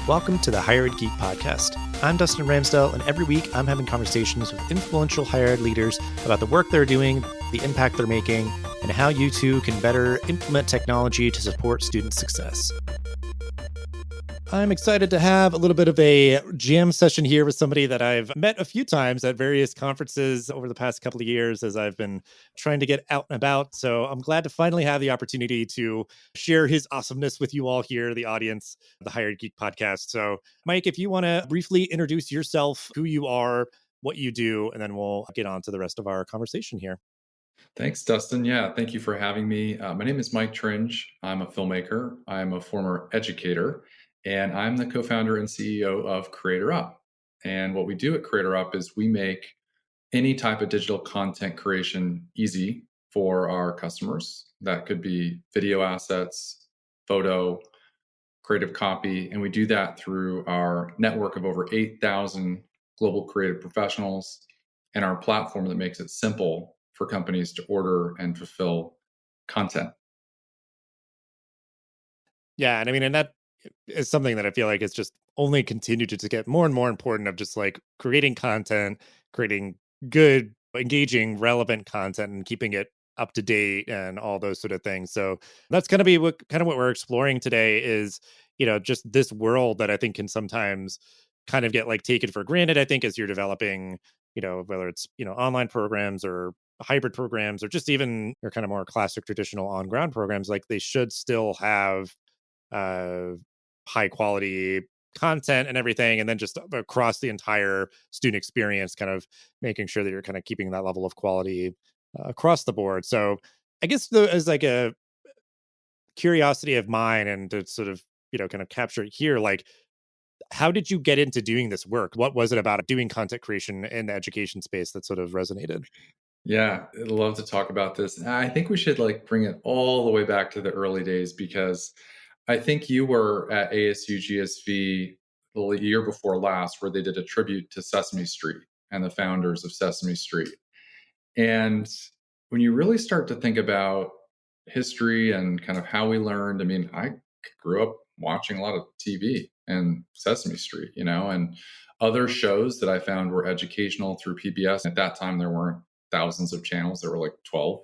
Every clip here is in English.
Welcome to the Higher Ed Geek Podcast. I'm Dustin Ramsdell, and every week I'm having conversations with influential higher ed leaders about the work they're doing, the impact they're making, and how you too can better implement technology to support student success. I'm excited to have a little bit of a jam session here with somebody that I've met a few times at various conferences over the past couple of years as I've been trying to get out and about. So I'm glad to finally have the opportunity to share his awesomeness with you all here, the audience, the Hired Geek Podcast. So, Mike, if you want to briefly introduce yourself, who you are, what you do, and then we'll get on to the rest of our conversation here. Thanks, Dustin. Yeah, thank you for having me. My name is Mike Tringe. I'm a filmmaker. I'm a former educator, and I'm the co-founder and CEO of Creator Up. And what we do at Creator Up is we make any type of digital content creation easy for our customers. That could be video assets, photo, creative copy, and we do that through our network of over 8,000 global creative professionals and our platform that makes it simple for companies to order and fulfill content. Yeah, and I mean, and that is something that I feel like it's just only continued to get more and more important of just like creating content, creating good, engaging, relevant content and keeping it up to date and all those sort of things. So that's going to be what we're exploring today is, just this world that I think can sometimes kind of get like taken for granted, I think, as you're developing, whether it's, online programs or hybrid programs or just even your kind of more classic traditional on ground programs, like they should still have uh, high quality content and everything, and then just across the entire student experience, kind of making sure that you're kind of keeping that level of quality across the board. So, I guess as like a curiosity of mine, and to sort of kind of capture it here, like how did you get into doing this work? What was it about doing content creation in the education space that sort of resonated? Yeah, I'd love to talk about this. And I think we should like bring it all the way back to the early days because I think you were at ASU GSV the year before last where they did a tribute to Sesame Street and the founders of Sesame Street. And when you really start to think about history and kind of how we learned, I mean, I grew up watching a lot of TV and Sesame Street, and other shows that I found were educational through PBS. At that time, there weren't thousands of channels, there were like 12.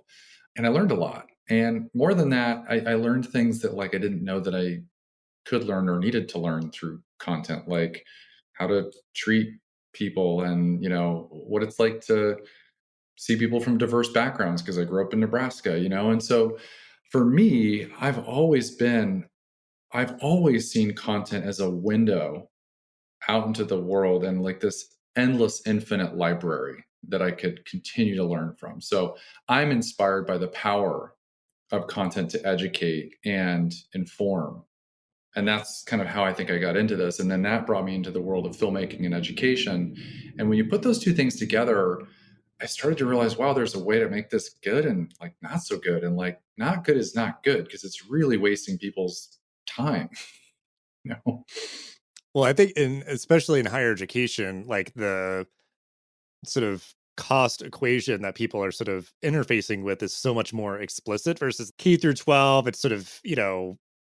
And I learned a lot. And more than that, I learned things that like I didn't know that I could learn or needed to learn through content, like how to treat people and, what it's like to see people from diverse backgrounds because I grew up in Nebraska, and so for me, I've always seen content as a window out into the world and like this endless infinite library that I could continue to learn from. So I'm inspired by the power of content to educate and inform. And that's kind of how I think I got into this. And then that brought me into the world of filmmaking and education. And when you put those two things together, I started to realize, wow, there's a way to make this good and like not so good. And like not good is not good because it's really wasting people's time. you know? Well, I think especially in higher education, like the sort of cost equation that people are sort of interfacing with is so much more explicit versus K through 12. It's sort of,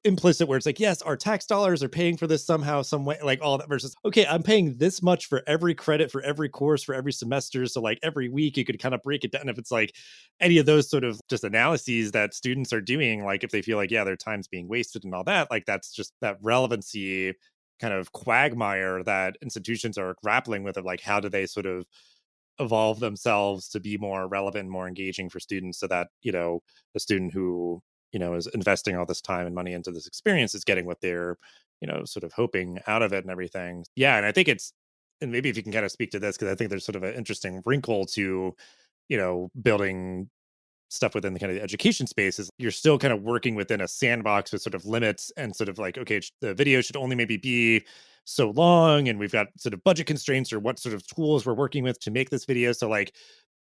implicit where it's like, yes, our tax dollars are paying for this somehow, some way, like all that versus, okay, I'm paying this much for every credit, for every course, for every semester. So like every week you could kind of break it down if it's like any of those sort of just analyses that students are doing, like if they feel like, yeah, their time's being wasted and all that, like that's just that relevancy kind of quagmire that institutions are grappling with of like, how do they sort of evolve themselves to be more relevant, more engaging for students so that, the student who, is investing all this time and money into this experience is getting what they're, sort of hoping out of it and everything. Yeah. And I think and maybe if you can kind of speak to this, because I think there's sort of an interesting wrinkle to, building stuff within the kind of the education space is you're still kind of working within a sandbox with sort of limits and sort of like, okay, the video should only maybe be so long and we've got sort of budget constraints or what sort of tools we're working with to make this video. So like,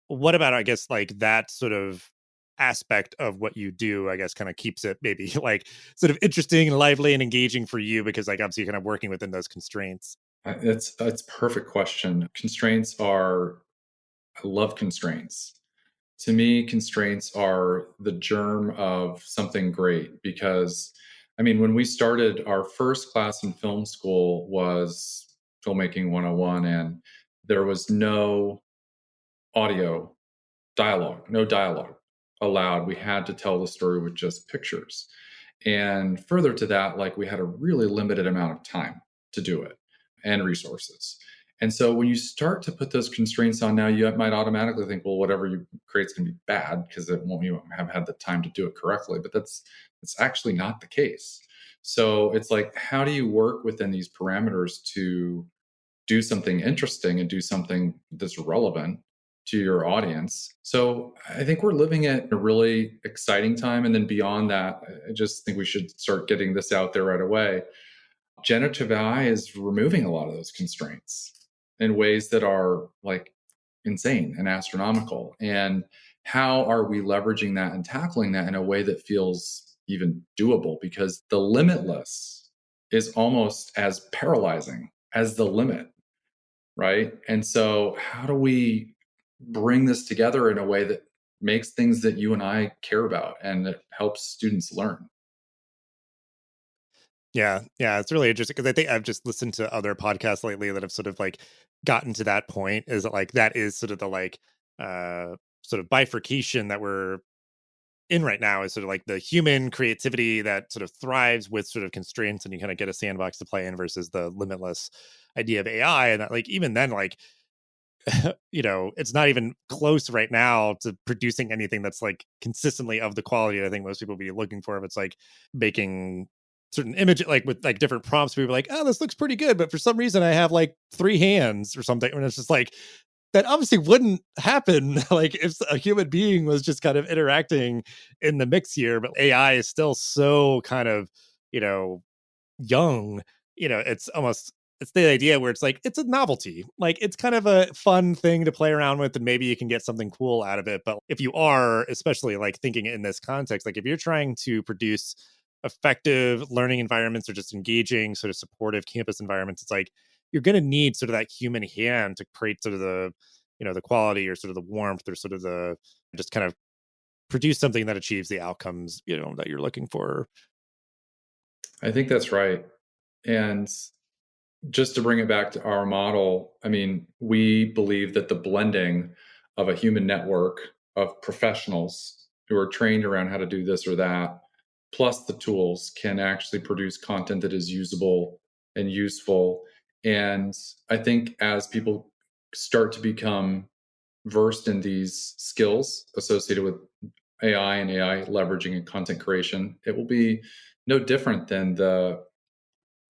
what about, I guess, like that sort of aspect of what you do, I guess, kind of keeps it maybe like sort of interesting and lively and engaging for you because like obviously you're kind of working within those constraints. That's a perfect question. I love constraints. To me, constraints are the germ of something great because I mean, when we started, our first class in film school was filmmaking 101, and there was no audio dialogue, no dialogue allowed. We had to tell the story with just pictures. And further to that, like we had a really limited amount of time to do it and resources. And so when you start to put those constraints on now, you might automatically think, well, whatever you create is going to be bad because it won't, you won't have had the time to do it correctly. But that's actually not the case. So it's like, how do you work within these parameters to do something interesting and do something that's relevant to your audience? So I think we're living at a really exciting time. And then beyond that, I just think we should start getting this out there right away. Generative AI is removing a lot of those constraints in ways that are like insane and astronomical. And how are we leveraging that and tackling that in a way that feels even doable? Because the limitless is almost as paralyzing as the limit, right? And so, how do we bring this together in a way that makes things that you and I care about and that helps students learn? Yeah, yeah, it's really interesting because I think I've just listened to other podcasts lately that have sort of like gotten to that point. Is that like that is sort of the like sort of bifurcation that we're in right now is sort of like the human creativity that sort of thrives with sort of constraints and you kind of get a sandbox to play in versus the limitless idea of AI. And that, like even then, like it's not even close right now to producing anything that's like consistently of the quality that I think most people would be looking for. If it's like making certain image like with like different prompts, people are like, oh, this looks pretty good, but for some reason I have like three hands or something. And it's just like that obviously wouldn't happen like if a human being was just kind of interacting in the mix here. But AI is still so kind of, you know, young, it's almost it's the idea where it's like it's a novelty. Like it's kind of a fun thing to play around with and maybe you can get something cool out of it. But if you are, especially like thinking in this context, like if you're trying to produce effective learning environments or just engaging sort of supportive campus environments, it's like you're going to need sort of that human hand to create sort of the the quality or sort of the warmth or sort of the just kind of produce something that achieves the outcomes that you're looking for. I think that's right. And just to bring it back to our model, I mean, we believe that the blending of a human network of professionals who are trained around how to do this or that, plus the tools, can actually produce content that is usable and useful. And I think as people start to become versed in these skills associated with AI and AI leveraging and content creation, it will be no different than the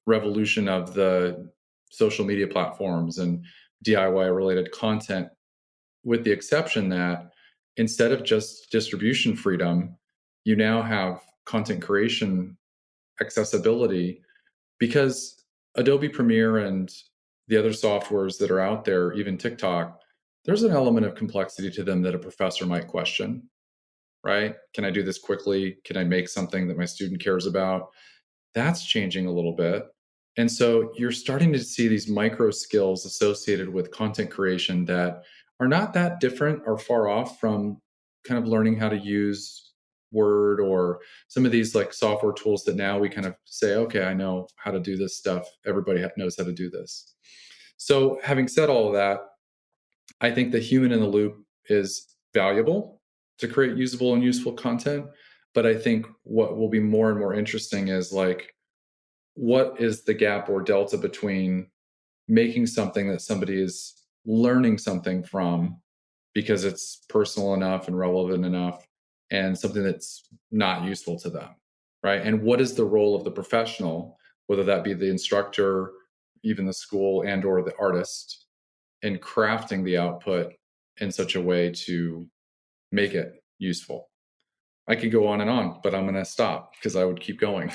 revolution of the social media platforms and DIY related content, with the exception that instead of just distribution freedom, you now have content creation accessibility because Adobe Premiere and the other softwares that are out there, even TikTok, there's an element of complexity to them that a professor might question, right? Can I do this quickly? Can I make something that my student cares about? That's changing a little bit. And so you're starting to see these micro skills associated with content creation that are not that different or far off from kind of learning how to use Word or some of these like software tools that now we kind of say, okay, I know how to do this stuff. Everybody knows how to do this. So, having said all of that, I think the human in the loop is valuable to create usable and useful content. But I think what will be more and more interesting is like, what is the gap or delta between making something that somebody is learning something from because it's personal enough and relevant enough and something that's not useful to them, right? And what is the role of the professional, whether that be the instructor, even the school and or the artist, in crafting the output in such a way to make it useful? I could go on, but I'm going to stop because I would keep going.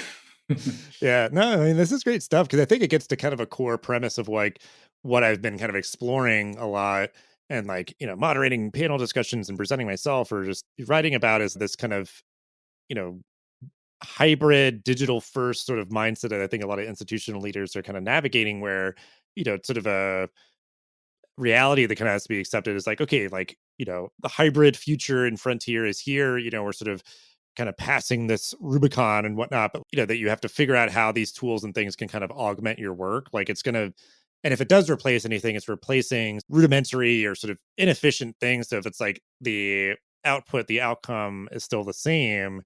Yeah, no, I mean, this is great stuff because I think it gets to kind of a core premise of like what I've been kind of exploring a lot and like, moderating panel discussions and presenting myself or just writing about is this kind of, you know, hybrid digital first sort of mindset that I think a lot of institutional leaders are kind of navigating where, it's sort of a reality that kind of has to be accepted is like, okay, like, the hybrid future and frontier is here, we're sort of kind of passing this Rubicon and whatnot, but that you have to figure out how these tools and things can kind of augment your work. Like it's going to, and if it does replace anything, it's replacing rudimentary or sort of inefficient things. So if it's like the output, the outcome is still the same,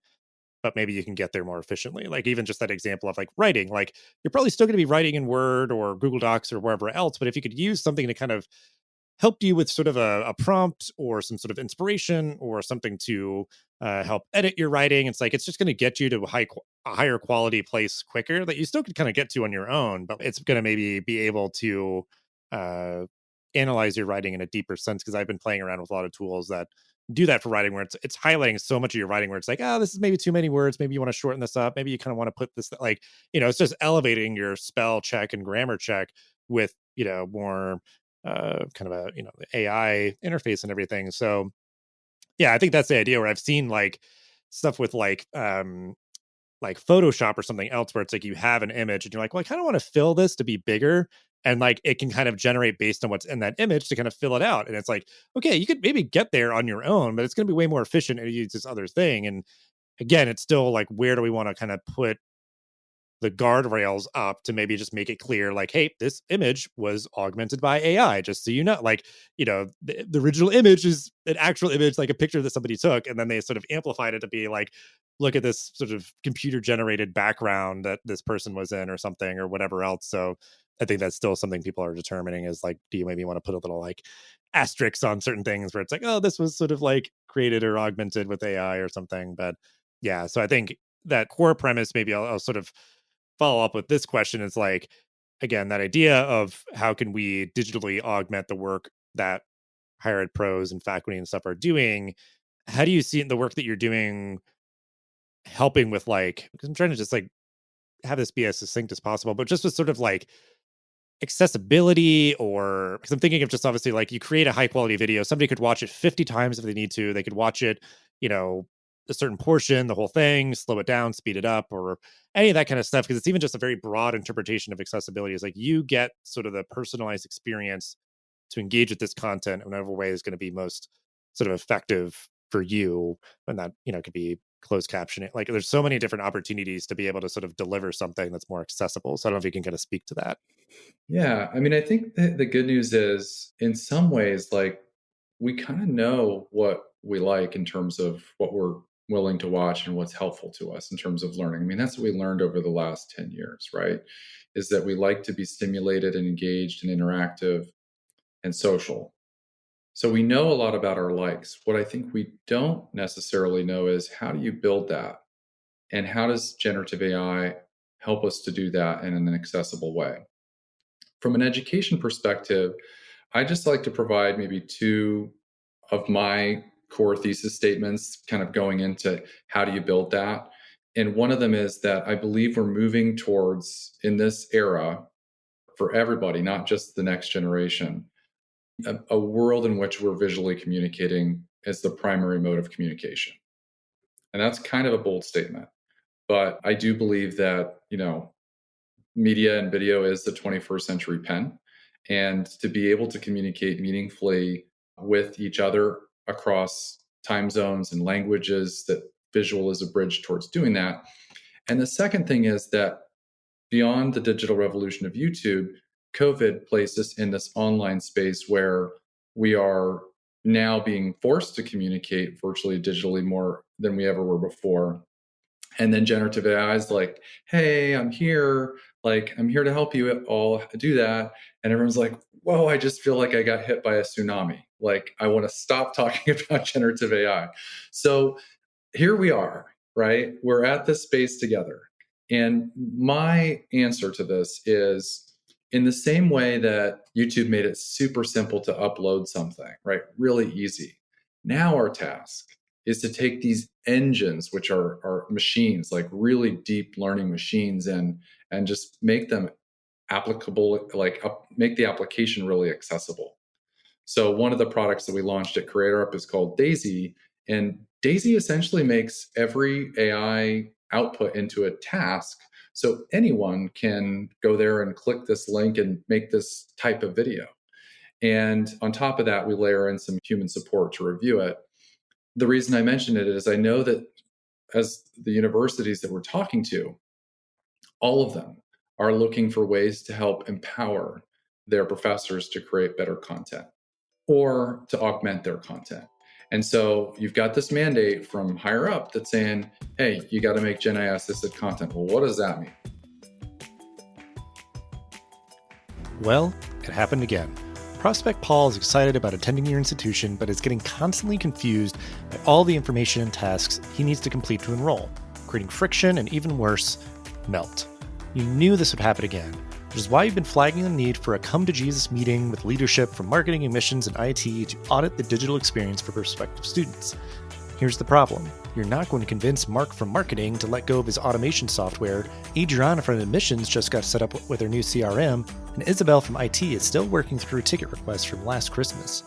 but maybe you can get there more efficiently. Like even just that example of like writing, like you're probably still going to be writing in Word or Google Docs or wherever else, but if you could use something to kind of help you with sort of a prompt or some sort of inspiration or something to help edit your writing, it's like it's just going to get you to a higher quality place quicker that you still could kind of get to on your own, but it's going to maybe be able to uh, analyze your writing in a deeper sense. Because I've been playing around with a lot of tools that do that for writing, where it's highlighting so much of your writing where it's like, oh, this is maybe too many words, maybe you want to shorten this up, maybe you kind of want to put this, like, it's just elevating your spell check and grammar check with more kind of a the AI interface and everything. So yeah, I think that's the idea, where I've seen like stuff with like Photoshop or something else, where it's like you have an image and you're like, well, I kind of want to fill this to be bigger. And like it can kind of generate based on what's in that image to kind of fill it out. And it's like, okay, you could maybe get there on your own, but it's going to be way more efficient and use this other thing. And again, it's still like, where do we want to kind of put the guardrails up to maybe just make it clear, like, hey, this image was augmented by AI, just so you know. Like, the original image is an actual image, like a picture that somebody took, and then they sort of amplified it to be like, look at this sort of computer generated background that this person was in or something or whatever else. So I think that's still something people are determining, is like, do you maybe want to put a little like asterisks on certain things where it's like, oh, this was sort of like created or augmented with AI or something. But yeah, so I think that core premise, maybe I'll sort of follow up with this question, is like, again, that idea of how can we digitally augment the work that higher ed pros and faculty and stuff are doing. How do you see the work that you're doing helping with, like, because I'm trying to just like have this be as succinct as possible, but just with sort of like accessibility, or because I'm thinking of just obviously like you create a high quality video, somebody could watch it 50 times if they need to. They could watch it, you know, a certain portion, the whole thing, slow it down, speed it up, or any of that kind of stuff. Because it's even just a very broad interpretation of accessibility. Is like you get sort of the personalized experience to engage with this content in whatever way is going to be most sort of effective for you. And that, could be closed captioning. Like there's so many different opportunities to be able to sort of deliver something that's more accessible. So I don't know if you can kind of speak to that. Yeah, I mean, I think the good news is, in some ways, like we kind of know what we like in terms of what we're willing to watch and what's helpful to us in terms of learning. I mean, that's what we learned over the last 10 years, right? Is that we like to be stimulated and engaged and interactive and social. So we know a lot about our likes. What I think we don't necessarily know is, how do you build that? And how does generative AI help us to do that in an accessible way? From an education perspective, I just like to provide maybe two of my core thesis statements, kind of going into how do you build that. And one of them is that I believe we're moving towards, in this era, for everybody, not just the next generation, a world in which we're visually communicating as the primary mode of communication. And that's kind of a bold statement. But I do believe that, media and video is the 21st century pen. And to be able to communicate meaningfully with each other across time zones and languages, that visual is a bridge towards doing that. And the second thing is that, beyond the digital revolution of YouTube, COVID placed us in this online space where we are now being forced to communicate virtually digitally more than we ever were before. And then generative AI is like, hey, I'm here. Like, I'm here to help you all do that. And everyone's like, whoa, I just feel like I got hit by a tsunami. Like, I want to stop talking about generative AI. So here we are, right? We're at this space together. And my answer to this is, in the same way that YouTube made it super simple to upload something, right? Really easy. Now our task is to take these engines, which are machines, like really deep learning machines, and just make them applicable, like make the application really accessible. So one of the products that we launched at CreatorUp is called Daisy, and Daisy essentially makes every AI output into a task, so anyone can go there and click this link and make this type of video. And on top of that, we layer in some human support to review it. The reason I mention it is, I know that as the universities that we're talking to, all of them are looking for ways to help empower their professors to create better content or to augment their content. And so you've got this mandate from higher up that's saying, hey, you got to make Gen AI assisted content. Well, what does that mean? Well, it happened again. Prospect Paul is excited about attending your institution, but is getting constantly confused by all the information and tasks he needs to complete to enroll, creating friction and, even worse, melt. You knew this would happen again, which is why you've been flagging the need for a come-to-Jesus meeting with leadership from marketing, admissions, and IT to audit the digital experience for prospective students. Here's the problem. You're not going to convince Mark from marketing to let go of his automation software, Adriana from admissions just got set up with their new CRM, and Isabel from IT is still working through a ticket request from last Christmas.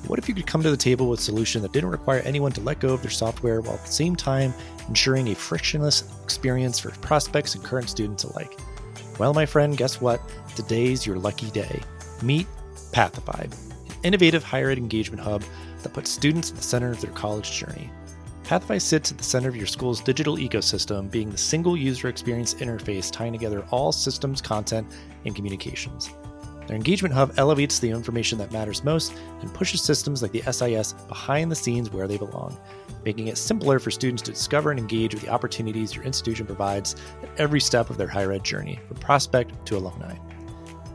What if you could come to the table with a solution that didn't require anyone to let go of their software while at the same time ensuring a frictionless experience for prospects and current students alike? Well, my friend, guess what? Today's your lucky day. Meet Pathify, an innovative higher ed engagement hub that puts students at the center of their college journey. Pathify sits at the center of your school's digital ecosystem, being the single user experience interface tying together all systems, content, and communications. Their engagement hub elevates the information that matters most and pushes systems like the SIS behind the scenes where they belong, making it simpler for students to discover and engage with the opportunities your institution provides at every step of their higher ed journey, from prospect to alumni.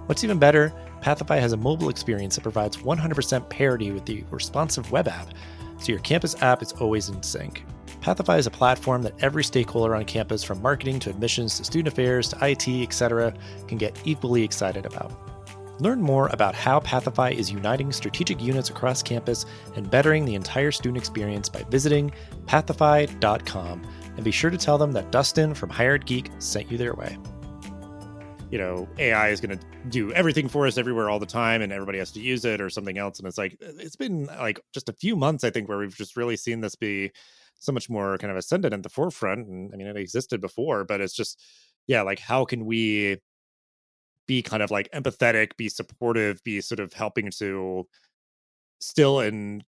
What's even better, Pathify has a mobile experience that provides 100% parity with the responsive web app, so your campus app is always in sync. Pathify is a platform that every stakeholder on campus, from marketing to admissions to student affairs to IT, etc., can get equally excited about. Learn more about how Pathify is uniting strategic units across campus and bettering the entire student experience by visiting pathify.com, and be sure to tell them that Dustin from Hired Geek sent you their way. AI is going to do everything for us everywhere all the time, and everybody has to use it or something else. And it's like, it's been like just a few months, I think, where we've just really seen this be so much more kind of ascendant at the forefront. And I mean, it existed before, but it's just, yeah, like how can we be kind of like empathetic, be supportive, be sort of helping to still and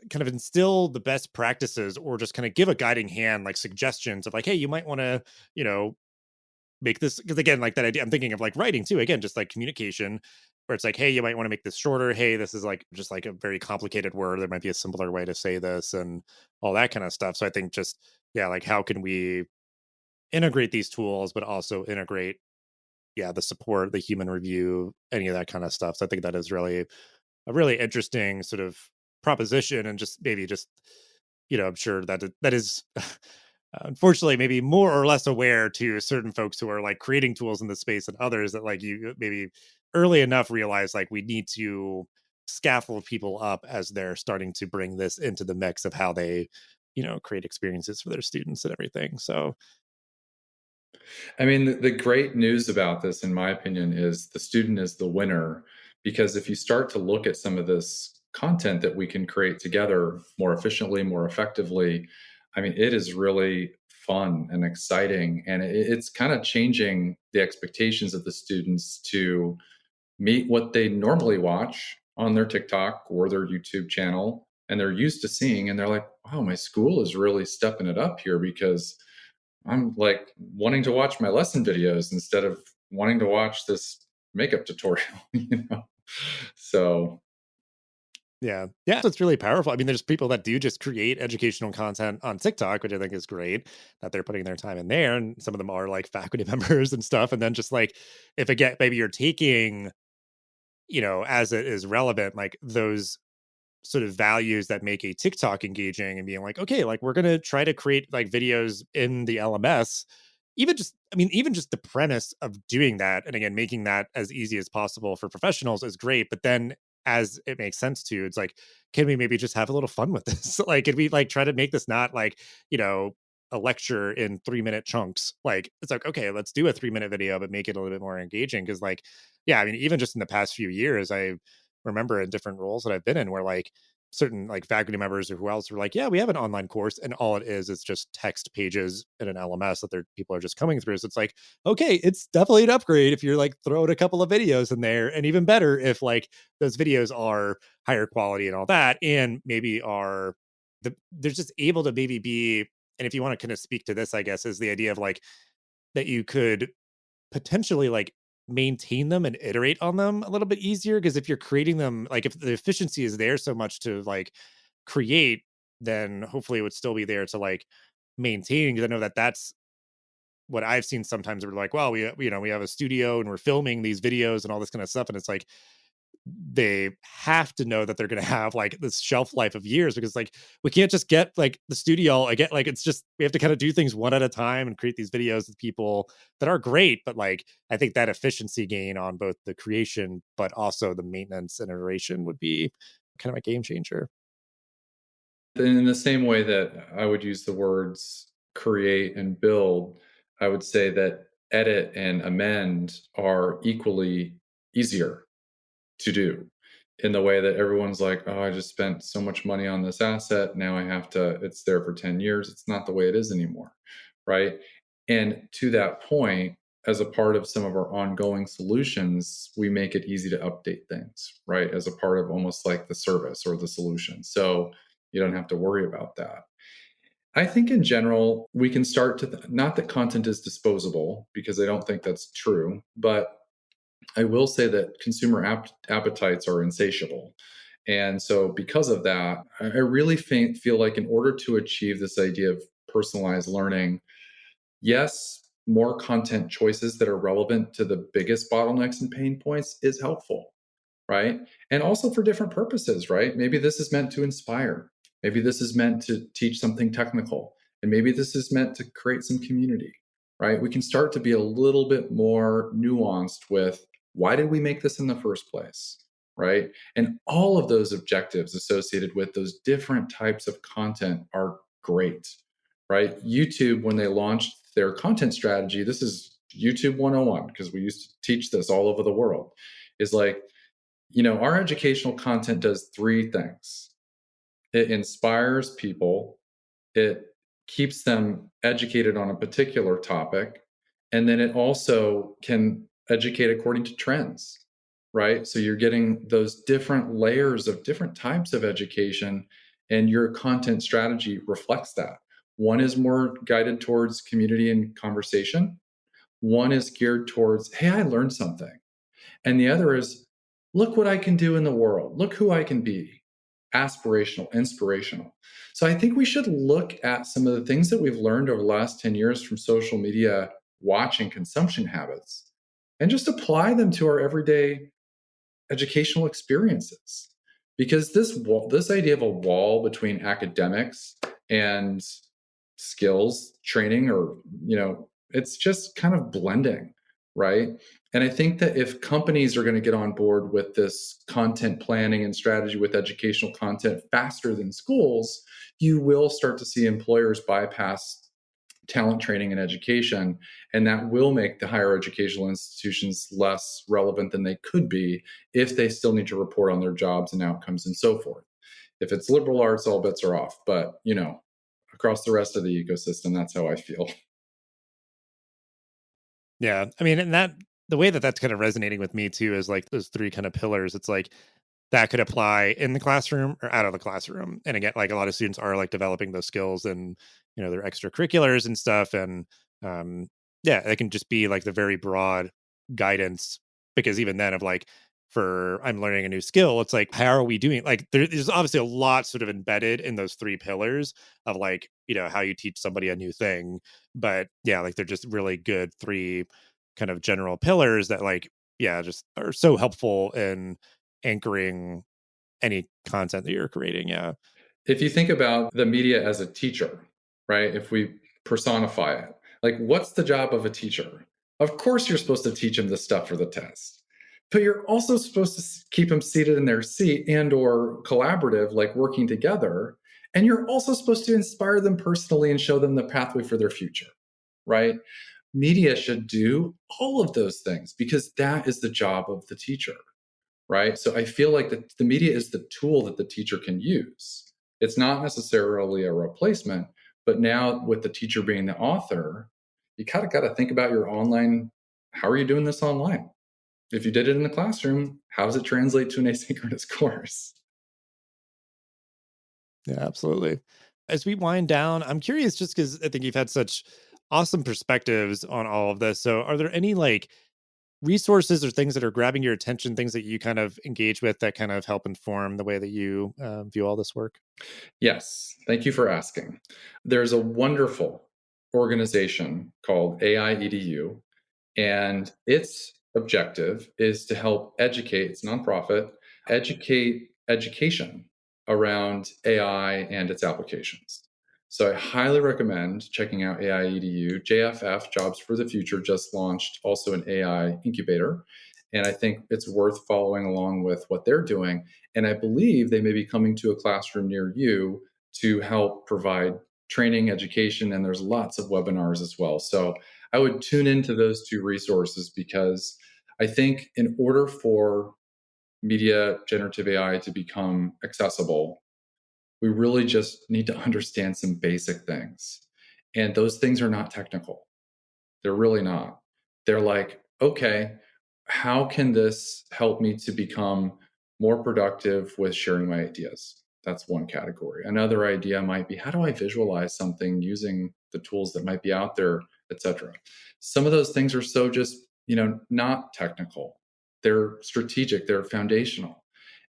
kind of instill the best practices, or just kind of give a guiding hand, like suggestions of like, hey, you might want to, make this, because again, like that idea, I'm thinking of like writing too, again, just like communication, where it's like, hey, you might want to make this shorter, hey, this is like just like a very complicated word, there might be a simpler way to say this, and all that kind of stuff. So I think just, yeah, like how can we integrate these tools but also integrate, yeah, the support, the human review, any of that kind of stuff. So I think that is really a really interesting sort of proposition, and just maybe just, I'm sure that that is unfortunately maybe more or less aware to certain folks who are like creating tools in the space, and others that like you maybe early enough realize like we need to scaffold people up as they're starting to bring this into the mix of how they create experiences for their students and everything. So I mean, the great news about this, in my opinion, is the student is the winner. Because if you start to look at some of this content that we can create together more efficiently, more effectively, I mean, it is really fun and exciting. And it's kind of changing the expectations of the students to meet what they normally watch on their TikTok or their YouTube channel. And they're used to seeing, and they're like, wow, my school is really stepping it up here, because I'm like wanting to watch my lesson videos instead of wanting to watch this makeup tutorial, So yeah, so it's really powerful. I mean, there's people that do just create educational content on TikTok, which I think is great that they're putting their time in there, and some of them are like faculty members and stuff. And then just like, if again maybe you're taking, as it is relevant, like those sort of values that make a TikTok engaging, and being like, okay, like we're gonna try to create like videos in the LMS. Even just, I mean, even just the premise of doing that, and again, making that as easy as possible for professionals is great. But then, as it makes sense to, it's like, can we maybe just have a little fun with this? Like, can we like try to make this not like, a lecture in 3-minute chunks? Like, it's like, okay, let's do a 3-minute video, but make it a little bit more engaging. Cause like, yeah, I mean, even just in the past few years, I remember in different roles that I've been in where like certain like faculty members or who else were like, yeah, we have an online course, and all it is just text pages in an LMS that people are just coming through. So it's like, okay, it's definitely an upgrade if you're like throwing a couple of videos in there, and even better if like those videos are higher quality and all that, and maybe are they're just able to maybe be And if you want to kind of speak to this, I guess, is the idea of like that you could potentially like maintain them and iterate on them a little bit easier. Because if you're creating them, like if the efficiency is there so much to like create, then hopefully it would still be there to like maintain. Because I know that that's what I've seen sometimes. We're like, well, we have a studio and we're filming these videos and all this kind of stuff, and it's like they have to know that they're going to have like this shelf life of years, because like we can't just get like the studio. I get like it's just we have to kind of do things one at a time and create these videos with people that are great, but like I think that efficiency gain on both the creation but also the maintenance and iteration would be kind of a game changer. In the same way that I would use the words create and build, I would say that edit and amend are equally easier to do, in the way that everyone's like, oh, I just spent so much money on this asset. Now I have to, it's there for 10 years. It's not the way it is anymore. Right. And to that point, as a part of some of our ongoing solutions, we make it easy to update things, right? As a part of almost like the service or the solution. So you don't have to worry about that. I think in general, we can start to, not that content is disposable, because I don't think that's true, but I will say that consumer appetites are insatiable. And so, because of that, I really feel like in order to achieve this idea of personalized learning, yes, more content choices that are relevant to the biggest bottlenecks and pain points is helpful, right? And also for different purposes, right? Maybe this is meant to inspire. Maybe this is meant to teach something technical. And maybe this is meant to create some community, right? We can start to be a little bit more nuanced with why did we make this in the first place, right? And all of those objectives associated with those different types of content are great, right? YouTube, when they launched their content strategy, this is YouTube 101, because we used to teach this all over the world, is like, our educational content does three things. It inspires people, it keeps them educated on a particular topic, and then it also can educate according to trends, right? So you're getting those different layers of different types of education, and your content strategy reflects that. One is more guided towards community and conversation. One is geared towards, hey, I learned something. And the other is, look what I can do in the world. Look who I can be. Aspirational, inspirational. So I think we should look at some of the things that we've learned over the last 10 years from social media watch and consumption habits, and just apply them to our everyday educational experiences. Because this idea of a wall between academics and skills training, or it's just kind of blending, right? And I think that if companies are going to get on board with this content planning and strategy with educational content faster than schools, you will start to see employers bypass talent training and education, and that will make the higher educational institutions less relevant than they could be if they still need to report on their jobs and outcomes and so forth. If it's liberal arts, all bets are off. But across the rest of the ecosystem, that's how I feel. Yeah, I mean, and that the way that that's kind of resonating with me too is like those three kind of pillars. It's like that could apply in the classroom or out of the classroom. And again, like a lot of students are like developing those skills and their extracurriculars and stuff. And yeah, it can just be like the very broad guidance, because even then of like for I'm learning a new skill, it's like how are we doing? Like there's obviously a lot sort of embedded in those three pillars of like how you teach somebody a new thing. But yeah, like they're just really good three kind of general pillars that like yeah just are so helpful in anchoring any content that you're creating. Yeah. If you think about the media as a teacher, right? If we personify it, like what's the job of a teacher? Of course, you're supposed to teach them the stuff for the test, but you're also supposed to keep them seated in their seat and or collaborative, like working together. And you're also supposed to inspire them personally and show them the pathway for their future, right? Media should do all of those things because that is the job of the teacher, right? So I feel like the media is the tool that the teacher can use. It's not necessarily a replacement, but now with the teacher being the author, you kind of got to think about your online. How are you doing this online? If you did it in the classroom, how does it translate to an asynchronous course? Yeah, absolutely. As we wind down, I'm curious just because I think you've had such awesome perspectives on all of this. So, are there any like resources or things that are grabbing your attention, things that you kind of engage with that kind of help inform the way that you view all this work? Yes, thank you for asking. There's a wonderful organization called AI EDU, and its objective is to help educate, it's nonprofit, educate education around AI and its applications. So I highly recommend checking out AI EDU. JFF, Jobs for the Future, just launched also an AI incubator. And I think it's worth following along with what they're doing. And I believe they may be coming to a classroom near you to help provide training, education, and there's lots of webinars as well. So I would tune into those two resources because I think in order for media generative AI to become accessible, we really just need to understand some basic things. And those things are not technical. They're really not. They're like, okay, how can this help me to become more productive with sharing my ideas? That's one category. Another idea might be, how do I visualize something using the tools that might be out there, etc. Some of those things are so just, not technical. They're strategic, they're foundational.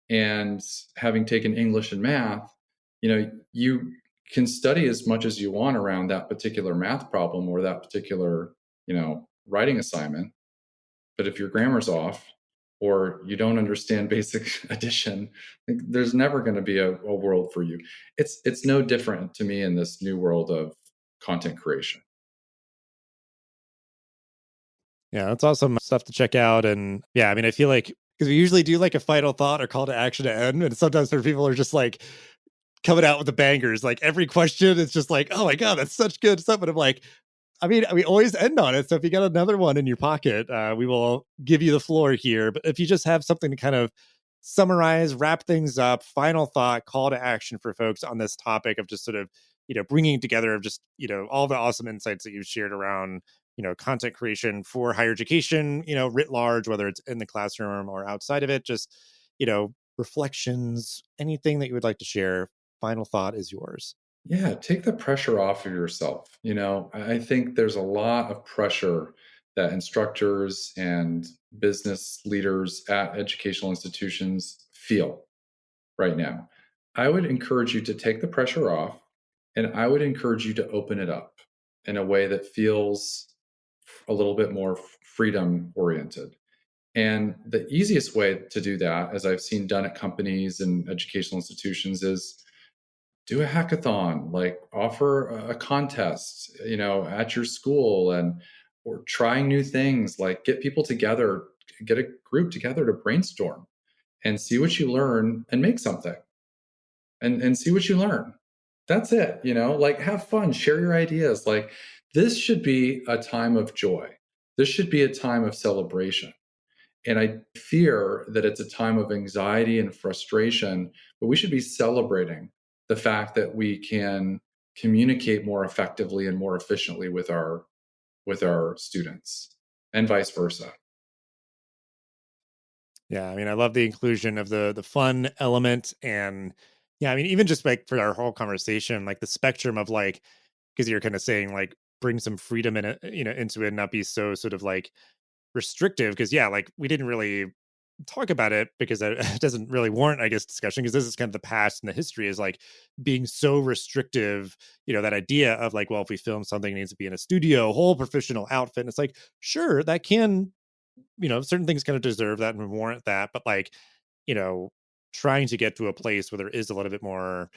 And having taken English and math, you can study as much as you want around that particular math problem or that particular, writing assignment. But if your grammar's off or you don't understand basic addition, like, there's never going to be a world for you. It's no different to me in this new world of content creation. Yeah, that's awesome stuff to check out. And yeah, I mean, I feel like because we usually do like a final thought or call to action to end, and sometimes there people are just like coming out with the bangers. Like every question, it's just like, oh my god, that's such good stuff. But I'm like, I mean, we always end on it. So if you got another one in your pocket, we will give you the floor here. But if you just have something to kind of summarize, wrap things up, final thought, call to action for folks on this topic of just sort of, bringing together of just, all the awesome insights that you've shared around, content creation for higher education, writ large, whether it's in the classroom or outside of it, just, reflections, anything that you would like to share. Final thought is yours. Yeah, take the pressure off of yourself. I think there's a lot of pressure that instructors and business leaders at educational institutions feel right now. I would encourage you to take the pressure off, and I would encourage you to open it up in a way that feels a little bit more freedom oriented. And the easiest way to do that, as I've seen done at companies and educational institutions, is do a hackathon, like offer a contest, at your school, and or trying new things, like get people together, get a group together to brainstorm and see what you learn and make something and see what you learn. That's it, like have fun, share your ideas. Like this should be a time of joy. This should be a time of celebration. And I fear that it's a time of anxiety and frustration, but we should be celebrating the fact that we can communicate more effectively and more efficiently with our students and vice versa. Yeah, I mean, I love the inclusion of the fun element, and yeah, I mean, even just like for our whole conversation, like the spectrum of like, because you're kind of saying like bring some freedom in it, into it, and not be so sort of like restrictive. Because yeah, like we didn't really talk about it because it doesn't really warrant, I guess, discussion. Because this is kind of the past and the history is like being so restrictive. That idea of like, well, if we film something, it needs to be in a studio, whole professional outfit. And it's like, sure, that can certain things kind of deserve that and warrant that. But like, you know, trying to get to a place where there is a little bit more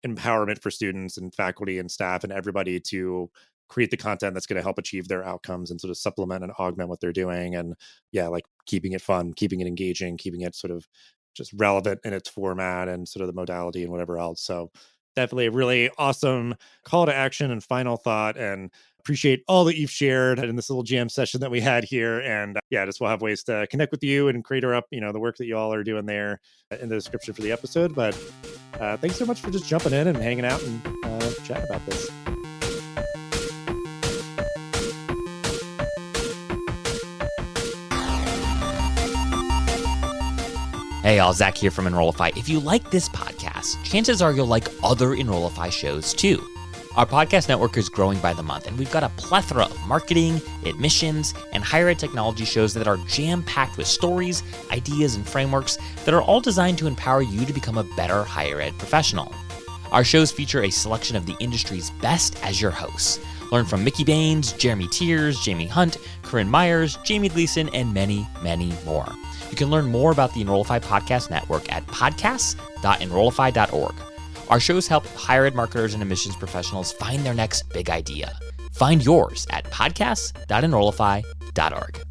empowerment for students and faculty and staff and everybody to create the content that's going to help achieve their outcomes and sort of supplement and augment what they're doing. And yeah, like keeping it fun, keeping it engaging, keeping it sort of just relevant in its format and sort of the modality and whatever else. So definitely a really awesome call to action and final thought, and appreciate all that you've shared in this little jam session that we had here. And yeah, just we'll have ways to connect with you and crater up, the work that you all are doing there in the description for the episode. But thanks so much for just jumping in and hanging out and chatting about this. Hey, all, Zach here from Enrollify. If you like this podcast, podcast, chances are you'll like other Enrollify shows too. Our podcast network is growing by the month, and we've got a plethora of marketing, admissions, and higher ed technology shows that are jam-packed with stories, ideas, and frameworks that are all designed to empower you to become a better higher ed professional. Our shows feature a selection of the industry's best as your hosts. Learn from Mickey Baines, Jeremy Tiers, Jaime Hunt, Corinne Myers, Jamie Gleason, and many, many more. You can learn more about the Enrollify Podcast Network at podcasts.enrollify.org. Our shows help higher ed marketers and admissions professionals find their next big idea. Find yours at podcasts.enrollify.org.